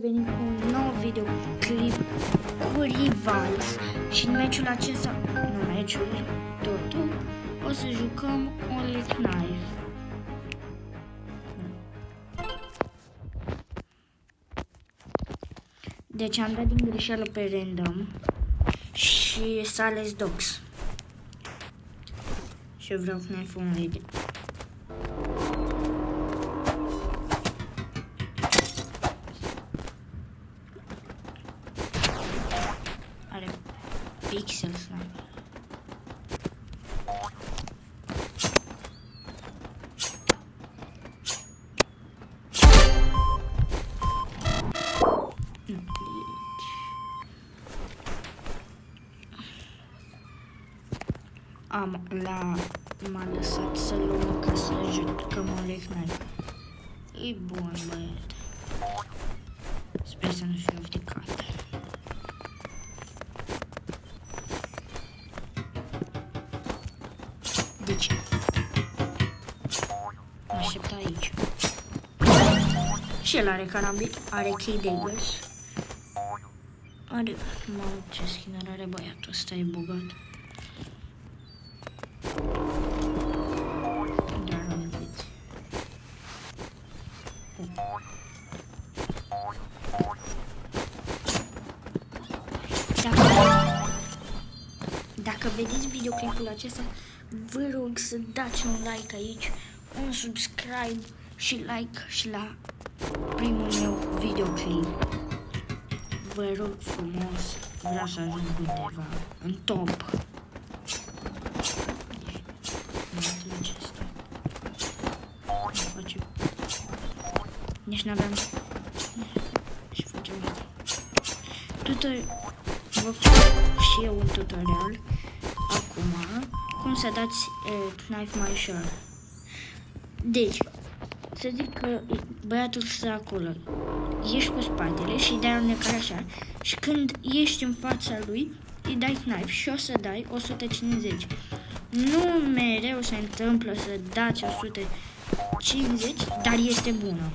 revenit cu un nou videoclip cu Rivals și în meciul acesta, nu meciul, totul, o să jucăm Only Knife. Deci am dat din greșeală pe random și s-a ales Dox. Și eu vreau Knife Only. Are pixel sniper. M-a lăsat să luăm ca să jucăm Only Knife. E bun, băiat. Sper să nu fiu ofticat. Deci, mă aștept aici. Și el are carabin, are key daggers. Are, mamă, ce skin are băiatul ăsta, e bogat. Dacă vedeți videoclipul acesta, vă rog să dați un like aici, un subscribe și like și la primul meu videoclip. Vă rog frumos, vreau să ajung undeva în top. Nici n-aveam și facem vă fac și eu un tutorial acum cum să dați Knife mai ușor. Deci, să zic că băiatul stă acolo, ești cu spatele și dai o necare așa și când ești în fața lui îi dai Knife și o să dai 150. Nu mereu se întâmplă să dați 150, dar este bună.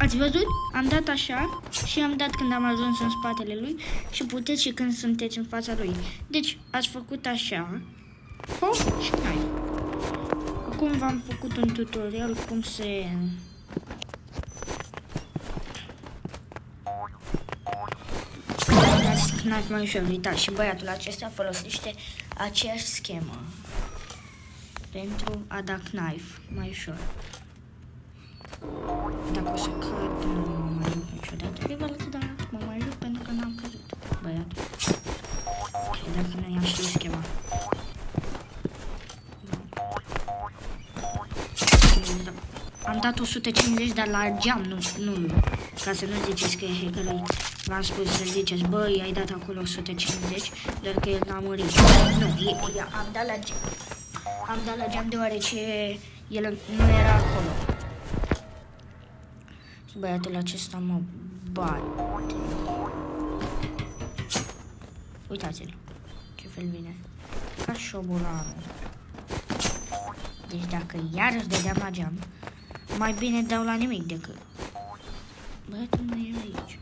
Ați văzut? Am dat așa și am dat când am ajuns în spatele lui și puteți și când sunteți în fața lui. Deci ați făcut așa, hop și hai. Acum v-am făcut un tutorial cum se... dați Knife mai ușor, uitați, și băiatul acesta folosește aceeași schemă pentru a da Knife mai ușor. Dacă o să cad, nu mă mai joc niciodată Rivals, dar mă mai joc pentru că n-am căzut, băiatul. Ok, dacă nu i-am știut schema. Am dat 150, dar la geam, nu lui. Ca să nu ziceți că e hackerul. V-am spus să ziceți, băi, ai dat acolo 150, doar că el n-a murit. Nu, am dat la geam. Am dat la geam deoarece el nu era acolo. Și băiatul acesta mă bate. Uitați-l, ce fel vine. Ca șobolanul. Deci dacă iarăși dădeam la geam, mai bine dau la nimic decât. Băiatul nu e aici.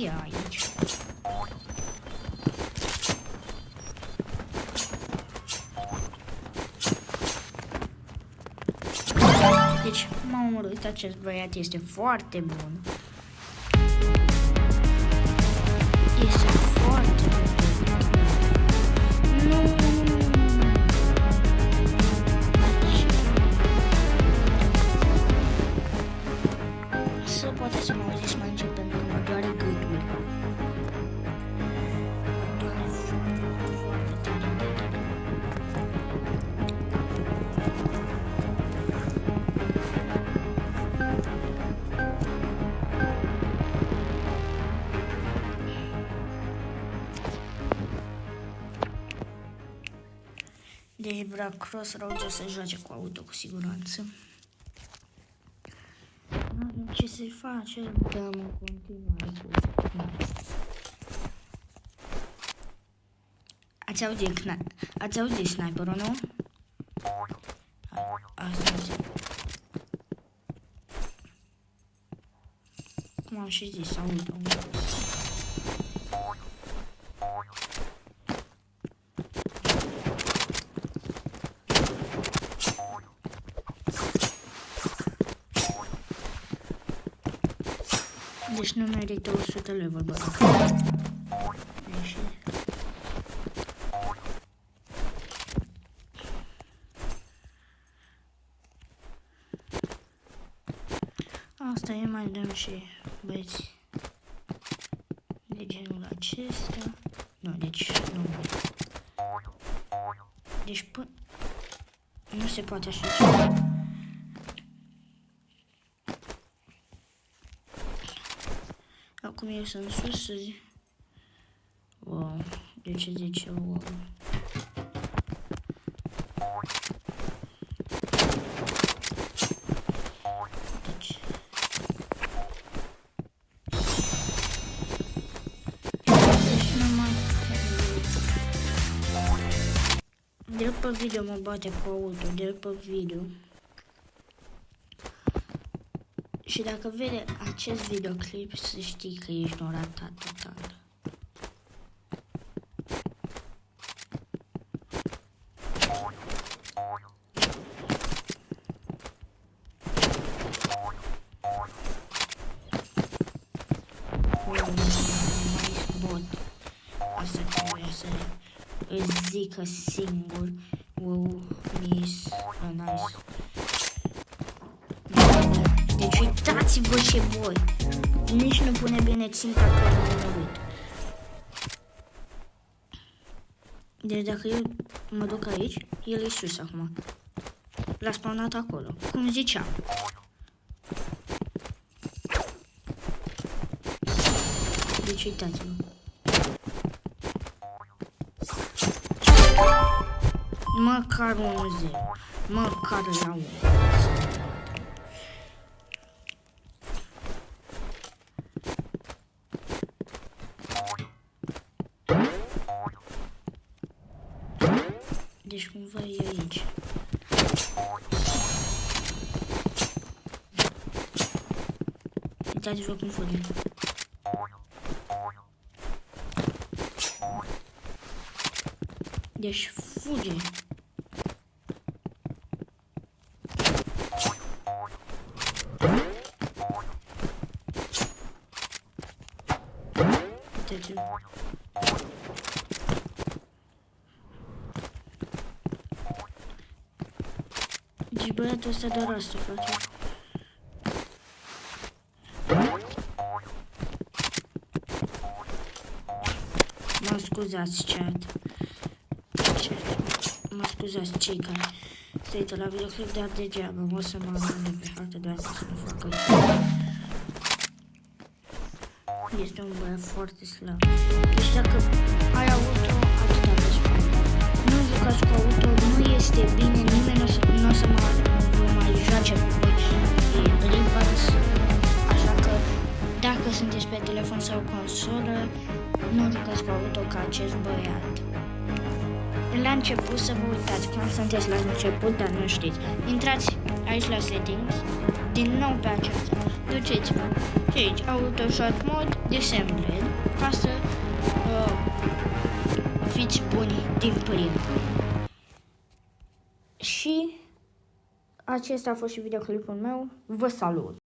E aici. Deci, m-am omorât, acest băiat este foarte bun. Este foarte bun. Nu. Să poate să mă auziți mai încet pentru că mă doare gâtul. Mă doare foarte tare gâtul. Deci vrea Crossroads o să joace cu auto cu siguranță. Ce se face? Dăm în continuare cu... Ați auzit sniperul, nu? Asta zic. cum am și zis, auto. Deci nu merită 100 level, bă. Deci... Asta e, mai dăm și băieți de genul acesta. Nu, deci nu. Deci nu se poate așa ceva. Acum eu sunt sus. Wow, de ce zice wow? Deci direct pe video mă bate cu auto, direct pe video. Și dacă vede acest videoclip, să știi că ești un ratat total. Bot. Asta trebuie să îți zică singur. Wow, miss, nice. Deci uitați-vă și voi. Nici nu pune bine ținta că nu uit. Deci dacă eu mă duc aici, el e sus acum. L-a spawnat acolo, cum ziceam. Deci uitați-vă. Măcar 1-0. Măcar la 1. Deci cumva e aici. Uitați-vă cum fuge. Deci fuge. Uitați-vă. Deci băiatul ăsta doar asta face. Mă scuzați, chat. Mă scuzați cei care se uită la videoclip, dar degeaba o să mă arunc de pe hartă doar ca să nu facă. Este un băiat foarte slab. Deci dacă ai auto, atâta vă spun. Nu jucați cu auto, nu este bine, nimeni nu o să mă mai joace cu voi. E Rivals, așa că dacă sunteți pe telefon sau consolă, nu jucați cu auto ca acest băiat. La început să vă uitați cum sunteți la început, dar nu știți. Intrați aici la settings, din nou pe aceasta. Duceți-vă și aici, auto shot mode, dissembled, ca să fiți buni din prima. Și acesta a fost și videoclipul meu. Vă salut!